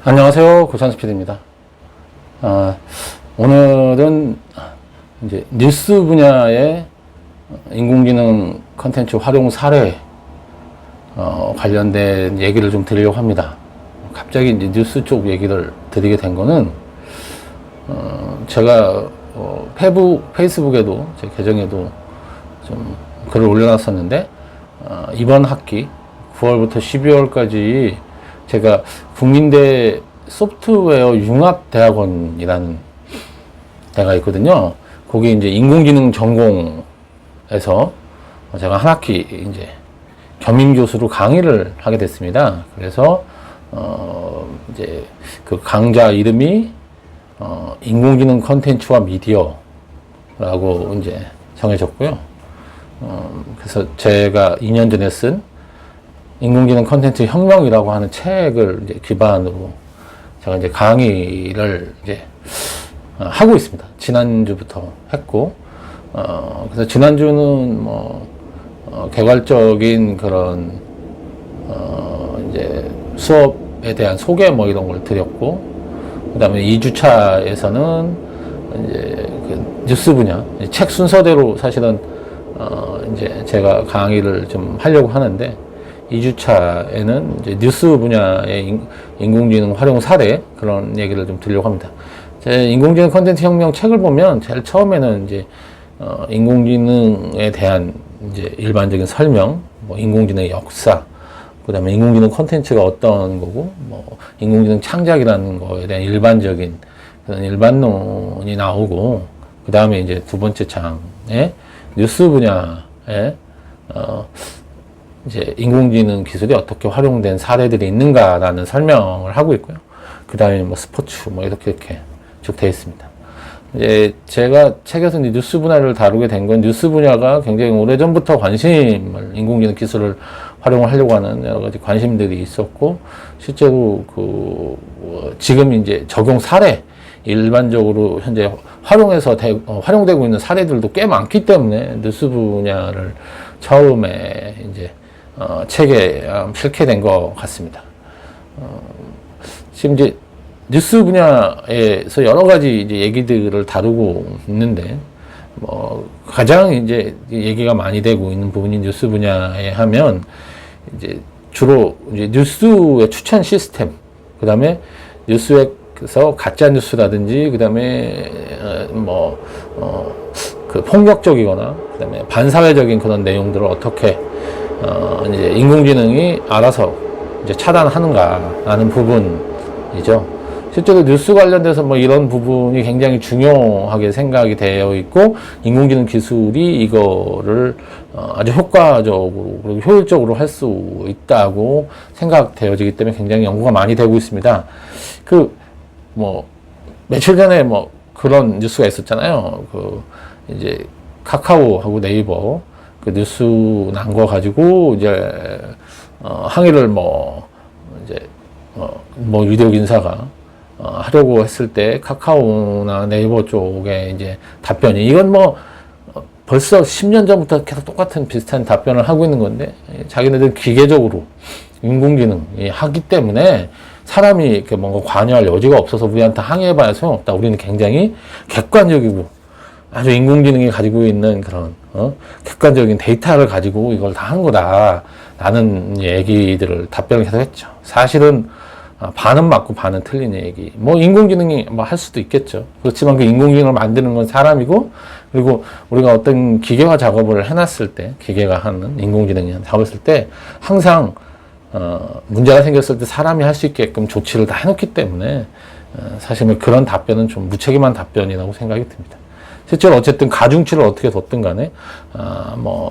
안녕하세요. 고산스피드입니다. 오늘은 이제 뉴스 분야의 인공지능 컨텐츠 활용 사례 관련된 얘기를 좀 드리려고 합니다. 갑자기 이제 뉴스 쪽 얘기를 드리게 된 거는 제가 페이스북에도 제 계정에도 좀 글을 올려놨었는데 이번 학기 9월부터 12월까지 제가 국민대 소프트웨어 융합대학원이라는 데가 있거든요. 거기 이제 인공지능 전공에서 제가 한 학기 이제 겸임 교수로 강의를 하게 됐습니다. 그래서 이제 그 강좌 이름이 인공지능 컨텐츠와 미디어라고 이제 정해졌고요. 그래서 제가 2년 전에 쓴 인공지능 컨텐츠 혁명이라고 하는 책을 이제 기반으로 제가 이제 강의를 이제 하고 있습니다. 지난주부터 했고, 그래서 지난주는 개괄적인 그런, 이제 수업에 대한 소개 이런 걸 드렸고, 그 다음에 2주차에서는 이제 그 뉴스 분야, 책 순서대로 사실은, 이제 제가 강의를 좀 하려고 하는데, 2주차에는 이제 뉴스 분야의 인공지능 활용 사례 그런 얘기를 좀 드리려고 합니다. 제 인공지능 컨텐츠 혁명 책을 보면 제일 처음에는 이제 인공지능에 대한 이제 일반적인 설명, 인공지능의 역사, 그다음에 인공지능 컨텐츠가 어떤 거고, 인공지능 창작이라는 거에 대한 일반적인 그런 일반론이 나오고, 그다음에 이제 두 번째 장에 뉴스 분야에 이제 인공지능 기술이 어떻게 활용된 사례들이 있는가라는 설명을 하고 있고요. 그 다음에 스포츠 이렇게 쭉 되어 있습니다. 이제 제가 책에서 이제 뉴스 분야를 다루게 된 건 뉴스 분야가 굉장히 오래전부터 관심을 인공지능 기술을 활용을 하려고 하는 여러 가지 관심들이 있었고, 실제로 지금 이제 적용 사례 일반적으로 현재 활용되고 있는 사례들도 꽤 많기 때문에 뉴스 분야를 처음에 이제 책에 실게 된 것 같습니다. 지금 이제 뉴스 분야에서 여러 가지 이제 얘기들을 다루고 있는데, 가장 이제 얘기가 많이 되고 있는 부분이 뉴스 분야에 하면, 이제 주로 이제 뉴스의 추천 시스템, 그 다음에 뉴스에서 가짜 뉴스라든지, 그 다음에 그 폭력적이거나, 그 다음에 반사회적인 그런 내용들을 어떻게 이제 인공지능이 알아서 이제 차단하는가라는 부분이죠. 실제로 뉴스 관련돼서 이런 부분이 굉장히 중요하게 생각이 되어 있고, 인공지능 기술이 이거를 아주 효과적으로 그리고 효율적으로 할 수 있다고 생각되어지기 때문에 굉장히 연구가 많이 되고 있습니다. 며칠 전에 그런 뉴스가 있었잖아요. 이제 카카오하고 네이버 그 뉴스 난 거 가지고 이제 항의를 유력 인사가 하려고 했을 때 카카오나 네이버 쪽에 이제 답변이, 이건 벌써 10년 전부터 계속 똑같은 비슷한 답변을 하고 있는 건데, 자기네들 기계적으로 인공지능이 하기 때문에 사람이 이렇게 뭔가 관여할 여지가 없어서 우리한테 항의해봐야 소용없다. 우리는 굉장히 객관적이고 아주 인공지능이 가지고 있는 그런 객관적인 데이터를 가지고 이걸 다 한 거다 라는 얘기들을 답변을 계속 했죠. 사실은 반은 맞고 반은 틀린 얘기. 인공지능이 할 수도 있겠죠. 그렇지만 그 인공지능을 만드는 건 사람이고, 그리고 우리가 어떤 기계화 작업을 해놨을 때, 기계가 하는 인공지능이 작업을 했을 때 항상 문제가 생겼을 때 사람이 할 수 있게끔 조치를 다 해놓기 때문에 사실 그런 답변은 좀 무책임한 답변이라고 생각이 듭니다. 실제로 어쨌든 가중치를 어떻게 뒀든 간에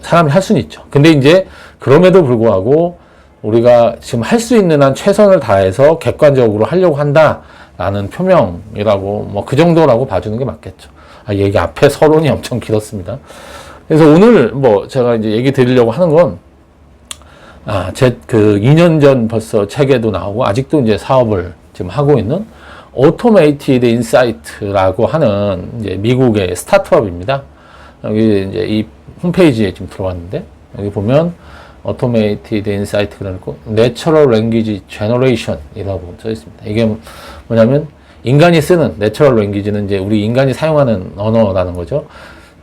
사람이 할 수는 있죠. 근데 이제 그럼에도 불구하고 우리가 지금 할 수 있는 한 최선을 다해서 객관적으로 하려고 한다라는 표명이라고 그 정도라고 봐주는 게 맞겠죠. 얘기 앞에 서론이 엄청 길었습니다. 그래서 오늘 제가 이제 얘기 드리려고 하는 건 제 2년 전 벌써 책에도 나오고 아직도 이제 사업을 지금 하고 있는 오토메이티드 인사이트라고 하는 이제 미국의 스타트업입니다. 여기 이제 이 홈페이지에 지금 들어왔는데, 여기 보면 Automated Insight 그러고 Natural Language Generation이라고 써 있습니다. 이게 뭐냐면 인간이 쓰는 Natural Language는 이제 우리 인간이 사용하는 언어라는 거죠.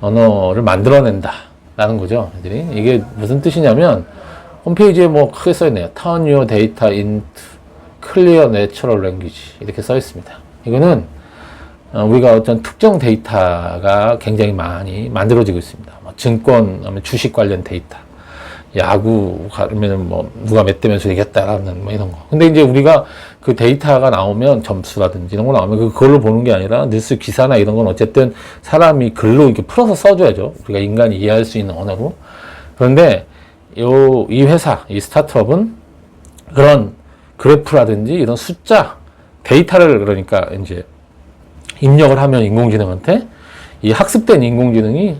언어를 만들어낸다라는 거죠. 애들이 이게 무슨 뜻이냐면 홈페이지에 뭐 크게 써 있네요. Turn your data into clear natural language 이렇게 써 있습니다. 이거는 우리가 어떤 특정 데이터가 굉장히 많이 만들어지고 있습니다. 뭐 증권, 주식 관련 데이터, 야구 가면은 뭐 누가 몇 대 몇으로 이겼다라는 뭐 이런 거. 근데 이제 우리가 그 데이터가 나오면 점수라든지 이런 거 나오면 그걸로 보는 게 아니라 뉴스 기사나 이런 건 어쨌든 사람이 글로 이렇게 풀어서 써줘야죠. 우리가 인간이 이해할 수 있는 언어로. 그런데 이 회사, 이 스타트업은 그런 그래프라든지 이런 숫자, 데이터를 그러니까 이제 입력을 하면 인공지능한테 이 학습된 인공지능이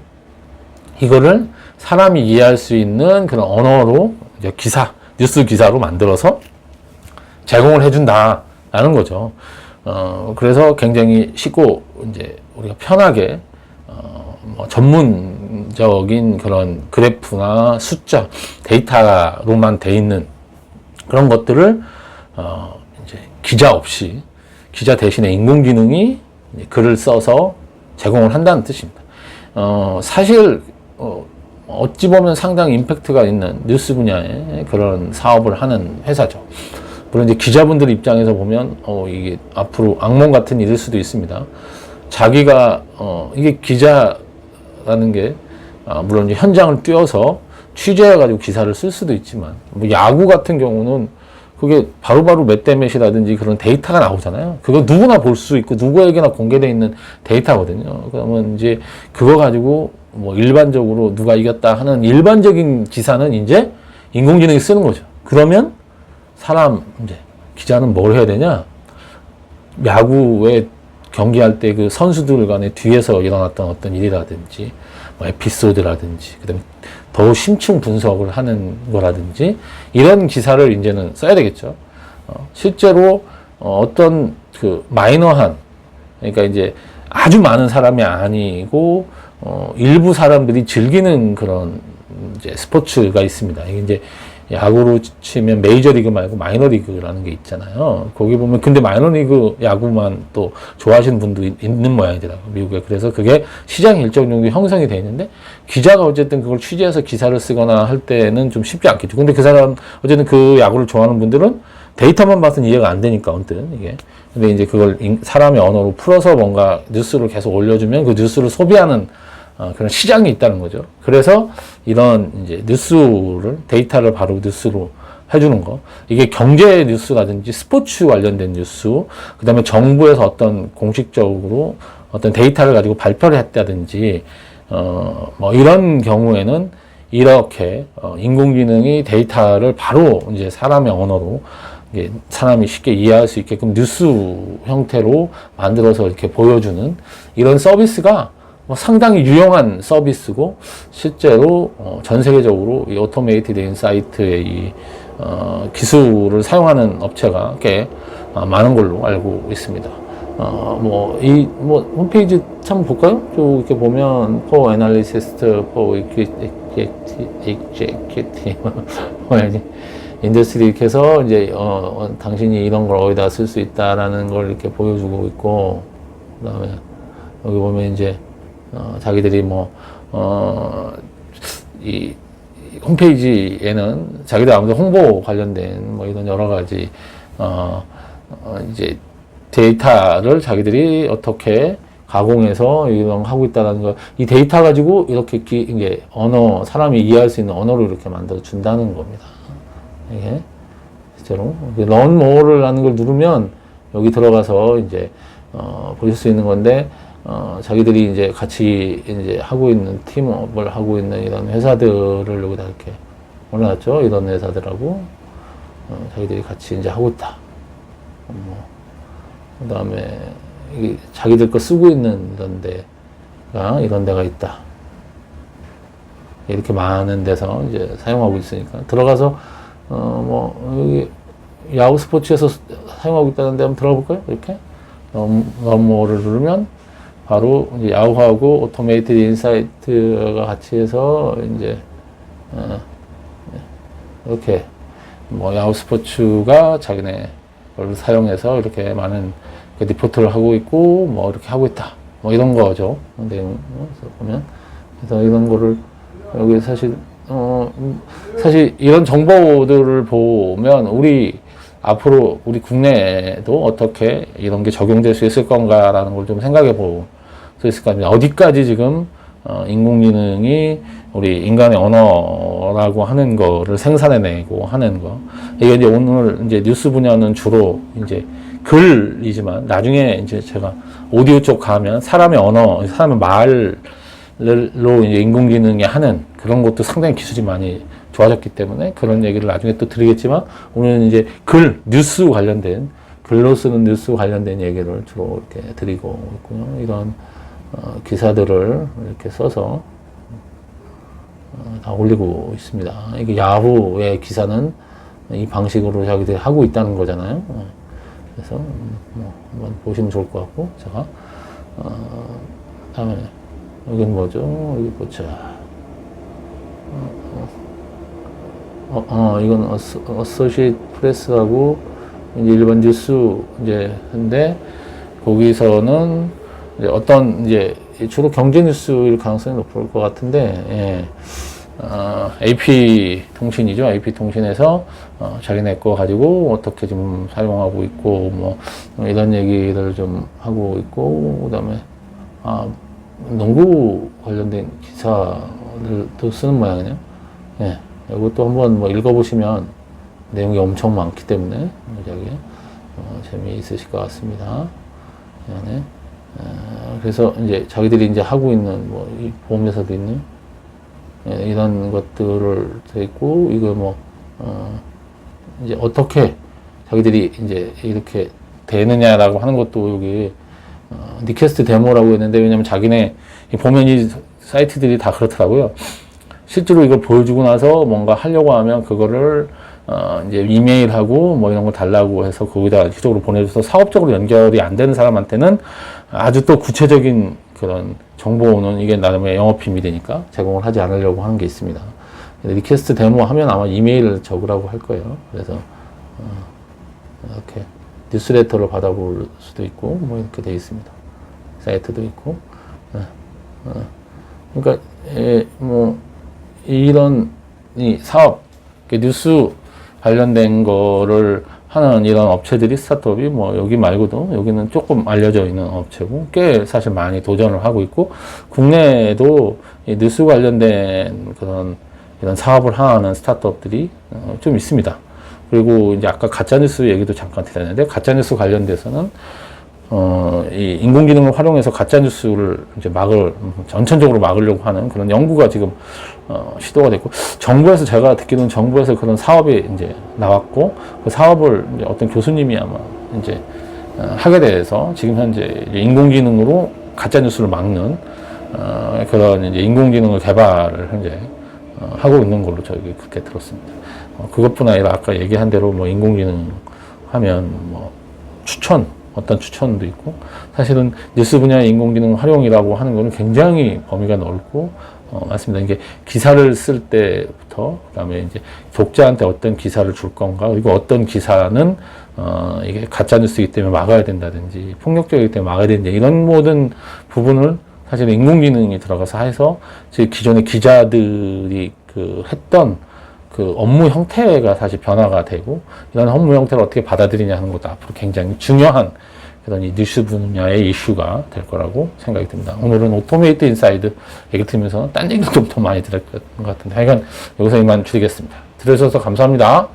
이거를 사람이 이해할 수 있는 그런 언어로 이제 기사, 뉴스 기사로 만들어서 제공을 해준다라는 거죠. 그래서 굉장히 쉽고 이제 우리가 편하게 뭐 전문적인 그런 그래프나 숫자, 데이터로만 돼 있는 그런 것들을 이제 기자 없이 기자 대신에 인공지능이 글을 써서 제공을 한다는 뜻입니다. 사실 어찌 보면 상당히 임팩트가 있는 뉴스 분야의 그런 사업을 하는 회사죠. 물론 이제 기자분들 입장에서 보면 이게 앞으로 악몽 같은 일일 수도 있습니다. 자기가 이게 기자라는 게 물론 이제 현장을 뛰어서 취재해가지고 기사를 쓸 수도 있지만 뭐 야구 같은 경우는 그게 바로바로 몇 대 몇이라든지 그런 데이터가 나오잖아요. 그거 누구나 볼 수 있고 누구에게나 공개되어 있는 데이터거든요. 그러면 이제 그거 가지고 뭐 일반적으로 누가 이겼다 하는 일반적인 기사는 이제 인공지능이 쓰는 거죠. 그러면 이제 기자는 뭘 해야 되냐? 야구에 경기할 때 그 선수들 간에 뒤에서 일어났던 어떤 일이라든지 뭐 에피소드라든지 그다음에 더 심층 분석을 하는 거라든지 이런 기사를 이제는 써야 되겠죠. 실제로 어떤 그 마이너한 그러니까 이제 아주 많은 사람이 아니고 일부 사람들이 즐기는 그런 이제 스포츠가 있습니다. 이게 이제 야구로 치면 메이저리그 말고 마이너리그라는 게 있잖아요. 거기 보면 근데 마이너리그 야구만 또 좋아하시는 분도 있는 모양이더라고요. 미국에. 그래서 그게 시장이 일정 정도 형성이 돼 있는데 기자가 어쨌든 그걸 취재해서 기사를 쓰거나 할 때는 좀 쉽지 않겠죠. 근데 그 사람 어쨌든 그 야구를 좋아하는 분들은 데이터만 봐서는 이해가 안 되니까 언뜻 이게. 근데 이제 그걸 사람의 언어로 풀어서 뭔가 뉴스를 계속 올려주면 그 뉴스를 소비하는 그런 시장이 있다는 거죠. 그래서 이런 이제 뉴스를, 데이터를 바로 뉴스로 해주는 거. 이게 경제 뉴스라든지 스포츠 관련된 뉴스, 그 다음에 정부에서 어떤 공식적으로 어떤 데이터를 가지고 발표를 했다든지, 뭐 이런 경우에는 이렇게, 인공지능이 데이터를 바로 이제 사람의 언어로 사람이 쉽게 이해할 수 있게끔 뉴스 형태로 만들어서 이렇게 보여주는 이런 서비스가 상당히 유용한 서비스고 실제로 전 세계적으로 이 오토메이티드 인사이트의 이 기술을 사용하는 업체가 꽤 많은 걸로 알고 있습니다. 홈페이지 참 볼까요? 쭉 이렇게 보면 for analyst, for executive, 인더스트리 이렇게 해서 이제 당신이 이런 걸 어디다 쓸 수 있다라는 걸 이렇게 보여주고 있고 그다음에 여기 보면 이제 자기들이 이 홈페이지에는 자기들 아무래도 홍보 관련된 뭐 이런 여러 가지, 이제 데이터를 자기들이 어떻게 가공해서 이런 하고 있다는 거, 이 데이터 가지고 이렇게 이게 사람이 이해할 수 있는 언어로 이렇게 만들어 준다는 겁니다. 이게 실제로 Learn More를 하는 걸 누르면 여기 들어가서 이제 보실 수 있는 건데. 자기들이 이제 같이 이제 하고 있는 팀업을 하고 있는 이런 회사들을 여기다 이렇게 올려놨죠. 이런 회사들하고 자기들이 같이 이제 하고 있다. 그 다음에 자기들 거 쓰고 있는 이런 데가 있다. 이렇게 많은 데서 이제 사용하고 있으니까 들어가서 여기 야구 스포츠에서 사용하고 있다는데 한번 들어가 볼까요? 이렇게 넘어를 누르면. 바로 이제 야후하고 오토메이티드 인사이트가 같이 해서 이제 이렇게 뭐 야후 스포츠가 자기네 걸 사용해서 이렇게 많은 그 리포트를 하고 있고 뭐 이렇게 하고 있다 뭐 이런 거죠. 내용 보면 그래서 이런 거를 여기 사실 이런 정보들을 보면 우리 앞으로 우리 국내에도 어떻게 이런 게 적용될 수 있을 건가라는 걸 좀 생각해 볼 수 있을 것 같습니다. 어디까지 지금 인공지능이 우리 인간의 언어라고 하는 거를 생산해내고 하는 거. 이게 이제 오늘 이제 뉴스 분야는 주로 이제 글이지만 나중에 이제 제가 오디오 쪽 가면 사람의 언어, 사람의 말로 이제 인공지능이 하는 그런 것도 상당히 기술이 많이 좋아졌기 때문에 그런 얘기를 나중에 또 드리겠지만 오늘은 이제 뉴스 관련된 글로 쓰는 뉴스 관련된 얘기를 주로 이렇게 드리고 있고요. 이런 기사들을 이렇게 써서 다 올리고 있습니다. 이게 야후의 기사는 이 방식으로 자기들이 하고 있다는 거잖아요. 그래서 뭐 한번 보시면 좋을 것 같고 제가 다음에 여긴 뭐죠? 여기 보자. 이건 어소시에이트 프레스하고 이제 일반 뉴스 이제 인데 거기서는 이제 어떤 이제 주로 경제 뉴스일 가능성이 높을 것 같은데 예. AP 통신이죠. AP 통신에서 자기네 거 가지고 어떻게 좀 사용하고 있고 뭐 이런 얘기를 좀 하고 있고 그다음에 농구 관련된 기사들도 쓰는 모양이네요. 예. 이것도 한번 뭐 읽어보시면 내용이 엄청 많기 때문에 여기 재미있으실 것 같습니다. 네. 그래서 이제 자기들이 이제 하고 있는 뭐 이 보험회사도 있는 이런 것들을 돼 있고 이거 뭐 이제 어떻게 자기들이 이제 이렇게 되느냐라고 하는 것도 여기 니캐스트 데모라고 했는데 왜냐면 자기네 보면 이 사이트들이 다 그렇더라고요. 실제로 이걸 보여주고 나서 뭔가 하려고 하면 그거를 이제 이메일하고 뭐 이런 거 달라고 해서 거기다 기적으로 보내줘서 사업적으로 연결이 안 되는 사람한테는 아주 또 구체적인 그런 정보는 이게 나름의 영업 비밀이니까 제공을 하지 않으려고 하는 게 있습니다. 리퀘스트 데모 하면 아마 이메일을 적으라고 할 거예요. 그래서 이렇게 뉴스레터를 받아볼 수도 있고 뭐 이렇게 돼 있습니다. 사이트도 있고. 그러니까 뭐 이런 이 사업 뉴스 관련된 거를 하는 이런 업체들이 스타트업이 뭐 여기 말고도 여기는 조금 알려져 있는 업체고 꽤 사실 많이 도전을 하고 있고 국내에도 이 뉴스 관련된 그런 이런 사업을 하는 스타트업들이 좀 있습니다. 그리고 이제 아까 가짜뉴스 얘기도 잠깐 드렸는데 가짜뉴스 관련돼서는 이 인공지능을 활용해서 가짜뉴스를 이제 전천적으로 막으려고 하는 그런 연구가 지금, 시도가 됐고, 정부에서 제가 듣기로는 정부에서 그런 사업이 이제 나왔고, 그 사업을 이제 어떤 교수님이 아마 이제, 하게 돼서 지금 현재 이제 인공지능으로 가짜뉴스를 막는, 그런 이제 인공지능을 개발을 현재, 하고 있는 걸로 저희 그렇게 들었습니다. 그것뿐 아니라 아까 얘기한 대로 뭐 인공지능 하면 뭐 어떤 추천도 있고, 사실은 뉴스 분야의 인공지능 활용이라고 하는 거는 굉장히 범위가 넓고, 맞습니다. 이게 기사를 쓸 때부터, 그 다음에 이제 독자한테 어떤 기사를 줄 건가, 그리고 어떤 기사는, 이게 가짜뉴스이기 때문에 막아야 된다든지, 폭력적이기 때문에 막아야 된다든지, 이런 모든 부분을 사실 인공지능이 들어가서 해서, 기존의 기자들이 했던 그 업무 형태가 사실 변화가 되고 이런 업무 형태를 어떻게 받아들이냐 하는 것도 앞으로 굉장히 중요한 그런 이 뉴스 분야의 이슈가 될 거라고 생각이 듭니다. 오늘은 오토메이트 인사이드 얘기 들으면서 딴 얘기도 좀 더 많이 들었던 것 같은데 하여간 여기서 이만 줄이겠습니다. 들어주셔서 감사합니다.